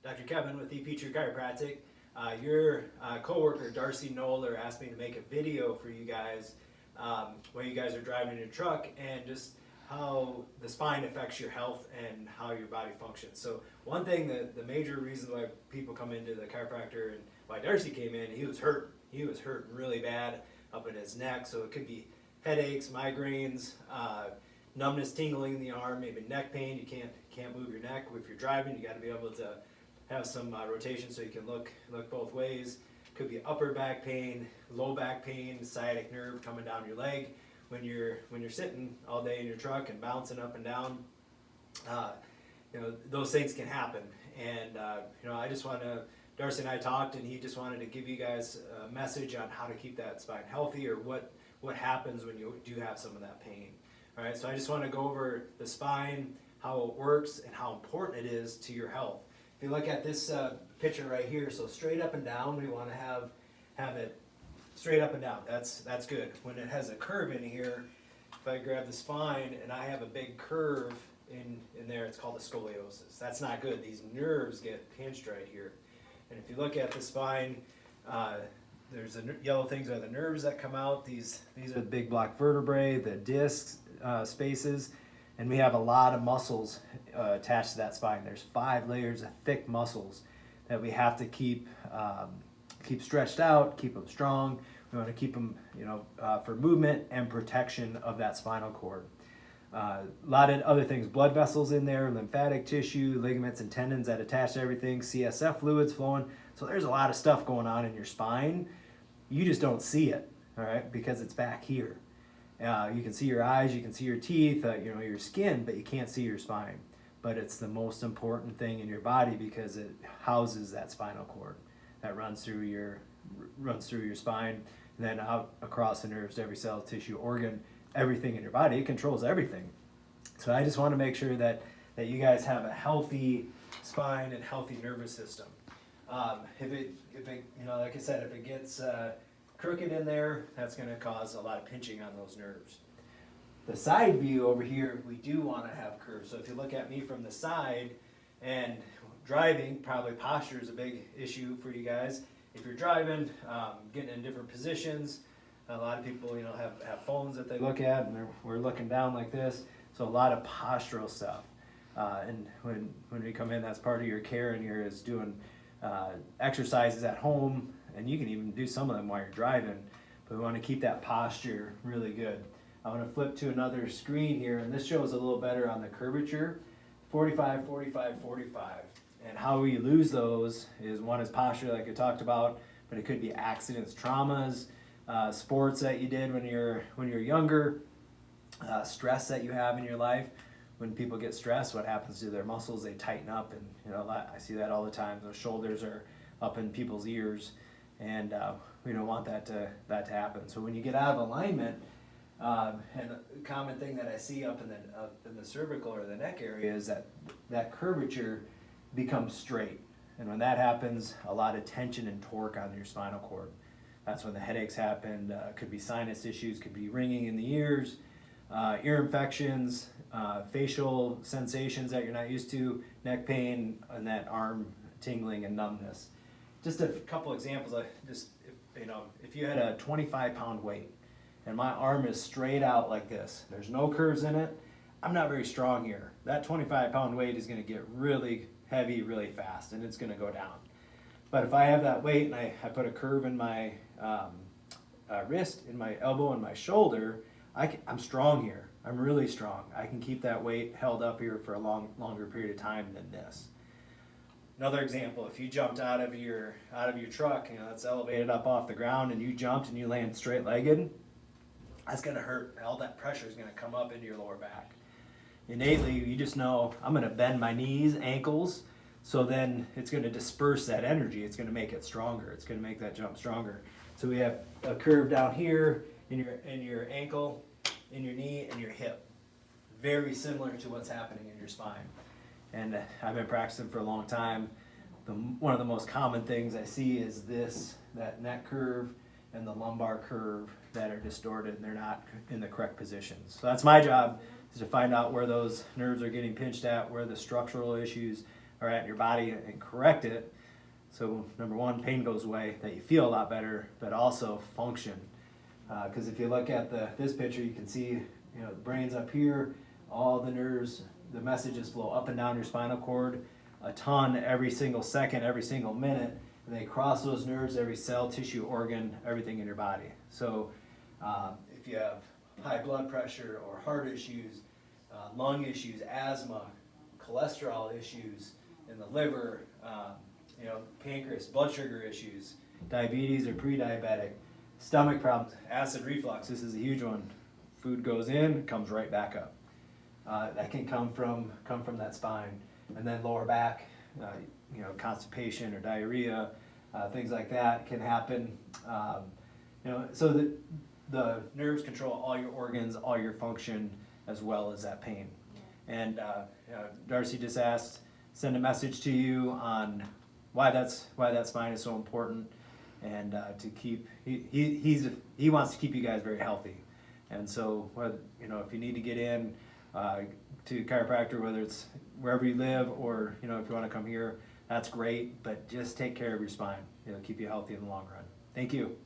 Dr. Kevin with EP True Chiropractic. Your coworker Darcy Knoller asked me to make a video for you guys when you guys are driving in your truck and just how the spine affects your health and how your body functions. So one thing that the major reason why people come into the chiropractor and why Darcy came in, he was hurt. He was hurt really bad up in his neck. So it could be headaches, migraines, numbness, tingling in the arm, maybe neck pain. You can't move your neck. If you're driving, you got to be able to have some rotation so you can look both ways. Could be upper back pain, low back pain, sciatic nerve coming down your leg when you're sitting all day in your truck and bouncing up and down. Those things can happen. And I just want to. Darcy and I talked, and he just wanted to give you guys a message on how to keep that spine healthy, or what happens when you do have some of that pain. All right, so I just want to go over the spine, how it works, and how important it is to your health. If you look at this picture right here, so straight up and down, we want to have it straight up and down. That's good. When it has a curve in here, if I grab the spine and I have a big curve in there, it's called a scoliosis. That's not good. These nerves get pinched right here. And if you look at the spine, there's the yellow things are the nerves that come out. These are the big block vertebrae, the discs, spaces, and we have a lot of muscles attached to that spine. There's 5 layers of thick muscles that we have to keep stretched out, keep them strong. We want to keep them, for movement and protection of that spinal cord. A lot of other things, blood vessels in there, lymphatic tissue, ligaments and tendons that attach to everything, CSF fluids flowing. So there's a lot of stuff going on in your spine. You just don't see it, all right, because it's back here. You can see your eyes, you can see your teeth, your skin, but you can't see your spine. But it's the most important thing in your body because it houses that spinal cord that runs through your spine, and then out across the nerves to every cell, tissue, organ, everything in your body. It controls everything. So I just want to make sure that you guys have a healthy spine and healthy nervous system. If it like I said, if it gets crooked in there, that's going to cause a lot of pinching on those nerves. The side view over here, we do want to have curves. So if you look at me from the side and driving, probably posture is a big issue for you guys. If you're driving, getting in different positions, a lot of people, have phones that they look at, and we're looking down like this. So a lot of postural stuff. And when we come in, that's part of your care in here is doing exercises at home, and you can even do some of them while you're driving. But we want to keep that posture really good. I want to flip to another screen here, and this shows a little better on the curvature. 45, 45, 45. And how we lose those is one is posture, like I talked about, but it could be accidents, traumas, sports that you did when you're younger, stress that you have in your life. When people get stressed, what happens to their muscles? They tighten up, and I see that all the time. Those shoulders are up in people's ears, and we don't want that to happen. So when you get out of alignment, and the common thing that I see up in the cervical or the neck area is that curvature becomes straight, and when that happens, a lot of tension and torque on your spinal cord. That's when the headaches happen. Could be sinus issues, could be ringing in the ears, ear infections, facial sensations that you're not used to, neck pain, and that arm tingling and numbness. Just a couple examples. If you had a 25-pound weight and my arm is straight out like this, there's no curves in it, I'm not very strong here. That 25-pound weight is going to get really heavy really fast, and it's going to go down. But if I have that weight and I put a curve in my wrist, in my elbow, and my shoulder, I'm strong here. I'm really strong. I can keep that weight held up here for a longer period of time than this. Another example, if you jumped out of your truck, it's elevated up off the ground, and you jumped and you land straight-legged, that's going to hurt. All that pressure is going to come up into your lower back. Innately, you just know, I'm going to bend my knees, ankles, so then it's going to disperse that energy. It's going to make it stronger. It's going to make that jump stronger. So we have a curve down here in your ankle, in your knee, and your hip. Very similar to what's happening in your spine. And I've been practicing for a long time. One of the most common things I see is that neck curve and the lumbar curve that are distorted, and they're not in the correct positions. So that's my job, is to find out where those nerves are getting pinched at, where the structural issues are at in your body and correct it. So number one, pain goes away, that you feel a lot better, but also function. Because if you look at this picture, you can see, the brain's up here, all the nerves, the messages flow up and down your spinal cord a ton every single second, every single minute, and they cross those nerves, every cell, tissue, organ, everything in your body. So if you have high blood pressure or heart issues, lung issues, asthma, cholesterol issues in the liver, pancreas, blood sugar issues, diabetes or pre-diabetic, stomach problems, acid reflux, this is a huge one. Food goes in, comes right back up. That can come from that spine. And then lower back, constipation or diarrhea, things like that can happen. So that the nerves control all your organs, all your function, as well as that pain. And Darcy just asked, send a message to you on why that spine is so important, and to keep he wants to keep you guys very healthy. And so, if you need to get in to chiropractor, whether it's wherever you live or if you want to come here, that's great. But just take care of your spine. It'll keep you healthy in the long run. Thank you.